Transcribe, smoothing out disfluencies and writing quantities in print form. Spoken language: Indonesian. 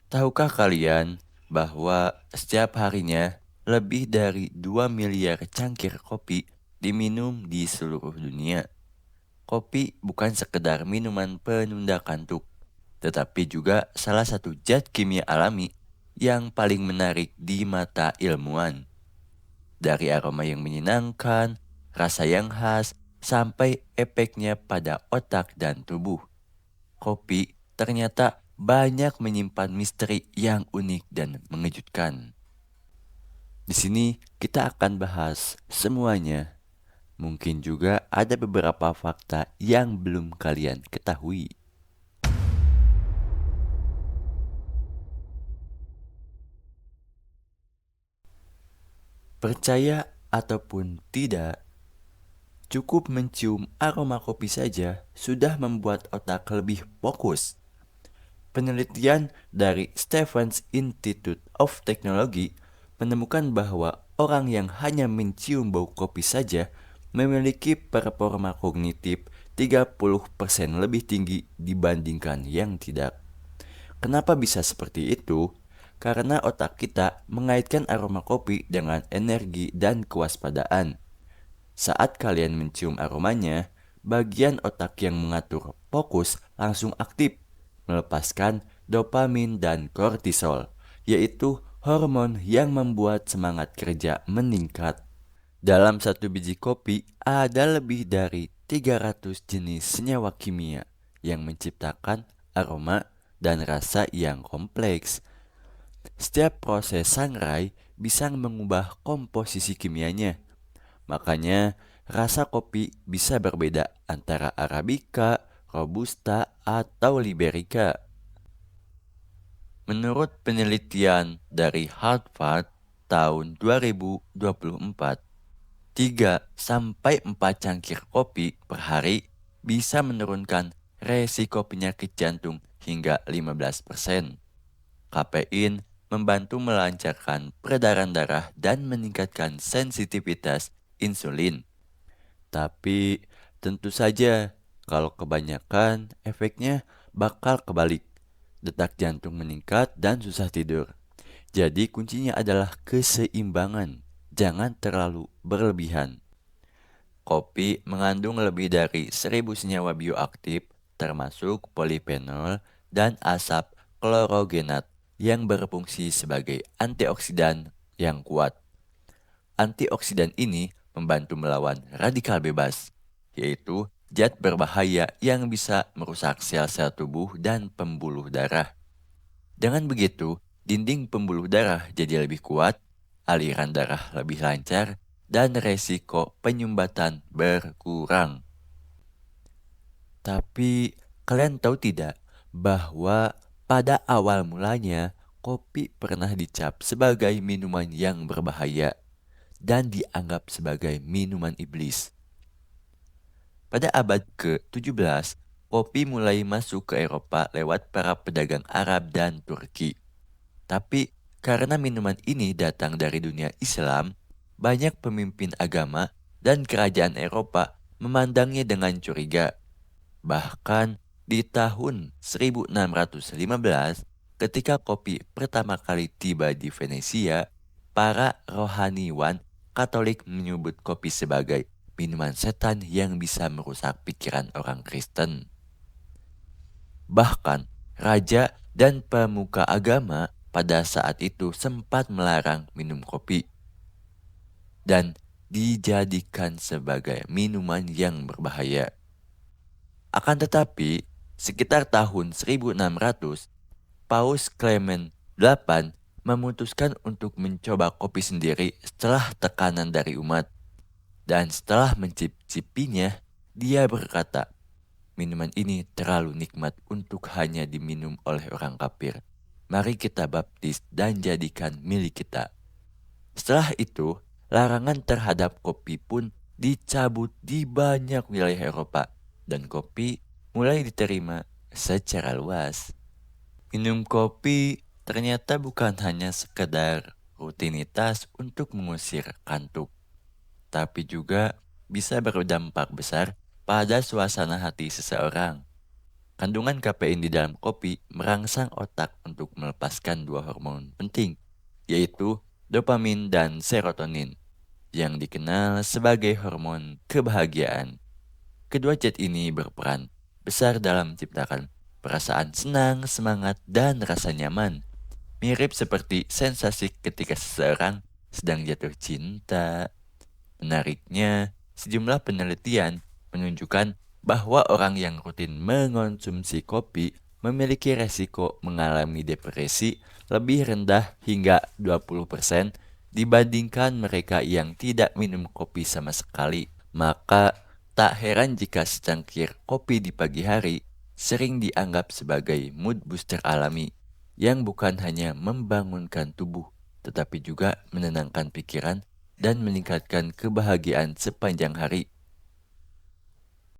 Tahukah kalian bahwa setiap harinya lebih dari 2 miliar cangkir kopi diminum di seluruh dunia? Kopi bukan sekedar minuman penunda kantuk, tetapi juga salah satu zat kimia alami yang paling menarik di mata ilmuwan. Dari aroma yang menyenangkan, rasa yang khas, sampai efeknya pada otak dan tubuh. Kopi ternyata banyak menyimpan misteri yang unik dan mengejutkan. Di sini kita akan bahas semuanya. Mungkin juga ada beberapa fakta yang belum kalian ketahui. Percaya ataupun tidak, cukup mencium aroma kopi saja sudah membuat otak lebih fokus. Penelitian dari Stevens Institute of Technology menemukan bahwa orang yang hanya mencium bau kopi saja memiliki performa kognitif 30% lebih tinggi dibandingkan yang tidak. Kenapa bisa seperti itu? Karena otak kita mengaitkan aroma kopi dengan energi dan kewaspadaan. Saat kalian mencium aromanya, bagian otak yang mengatur fokus langsung aktif, melepaskan dopamin dan kortisol, yaitu hormon yang membuat semangat kerja meningkat. Dalam satu biji kopi ada lebih dari 300 jenis senyawa kimia yang menciptakan aroma dan rasa yang kompleks. Setiap proses sangrai bisa mengubah komposisi kimianya. Makanya, rasa kopi bisa berbeda antara Arabica, Robusta, atau Liberica. Menurut penelitian dari Harvard tahun 2024, 3 sampai 4 cangkir kopi per hari bisa menurunkan resiko penyakit jantung hingga 15%. Kafein membantu melancarkan peredaran darah dan meningkatkan sensitivitas insulin. Tapi tentu saja kalau kebanyakan efeknya bakal kebalik. Detak jantung meningkat dan susah tidur. Jadi kuncinya adalah keseimbangan. Jangan terlalu berlebihan. Kopi mengandung lebih dari 1.000 senyawa bioaktif termasuk polifenol dan asap klorogenat yang berfungsi sebagai antioksidan yang kuat. Antioksidan ini membantu melawan radikal bebas, yaitu zat berbahaya yang bisa merusak sel-sel tubuh dan pembuluh darah. Dengan begitu, dinding pembuluh darah jadi lebih kuat, aliran darah lebih lancar, dan resiko penyumbatan berkurang. Tapi kalian tahu tidak bahwa pada awal mulanya kopi pernah dicap sebagai minuman yang berbahaya dan dianggap sebagai minuman iblis. Pada abad ke-17, kopi mulai masuk ke Eropa lewat para pedagang Arab dan Turki. Tapi karena minuman ini datang dari dunia Islam, banyak pemimpin agama dan kerajaan Eropa memandangnya dengan curiga. Bahkan di tahun 1615, ketika kopi pertama kali tiba di Venesia, para rohaniwan Katolik menyebut kopi sebagai minuman setan yang bisa merusak pikiran orang Kristen. Bahkan, raja dan pemuka agama pada saat itu sempat melarang minum kopi dan dijadikan sebagai minuman yang berbahaya. Akan tetapi, sekitar tahun 1600, Paus Clement VIII memutuskan untuk mencoba kopi sendiri setelah tekanan dari umat. Dan setelah mencicipinya, dia berkata, minuman ini terlalu nikmat untuk hanya diminum oleh orang kafir. Mari kita baptis dan jadikan milik kita. Setelah itu, larangan terhadap kopi pun dicabut di banyak wilayah Eropa dan kopi mulai diterima secara luas. Minum kopi ternyata bukan hanya sekedar rutinitas untuk mengusir kantuk, tapi juga bisa berdampak besar pada suasana hati seseorang. Kandungan kafein di dalam kopi merangsang otak untuk melepaskan dua hormon penting, yaitu dopamin dan serotonin, yang dikenal sebagai hormon kebahagiaan. Kedua zat ini berperan besar dalam menciptakan perasaan senang, semangat, dan rasa nyaman. Mirip seperti sensasi ketika seseorang sedang jatuh cinta. Menariknya, sejumlah penelitian menunjukkan bahwa orang yang rutin mengonsumsi kopi memiliki resiko mengalami depresi lebih rendah hingga 20% dibandingkan mereka yang tidak minum kopi sama sekali. Maka, tak heran jika secangkir kopi di pagi hari sering dianggap sebagai mood booster alami yang bukan hanya membangunkan tubuh, tetapi juga menenangkan pikiran dan meningkatkan kebahagiaan sepanjang hari.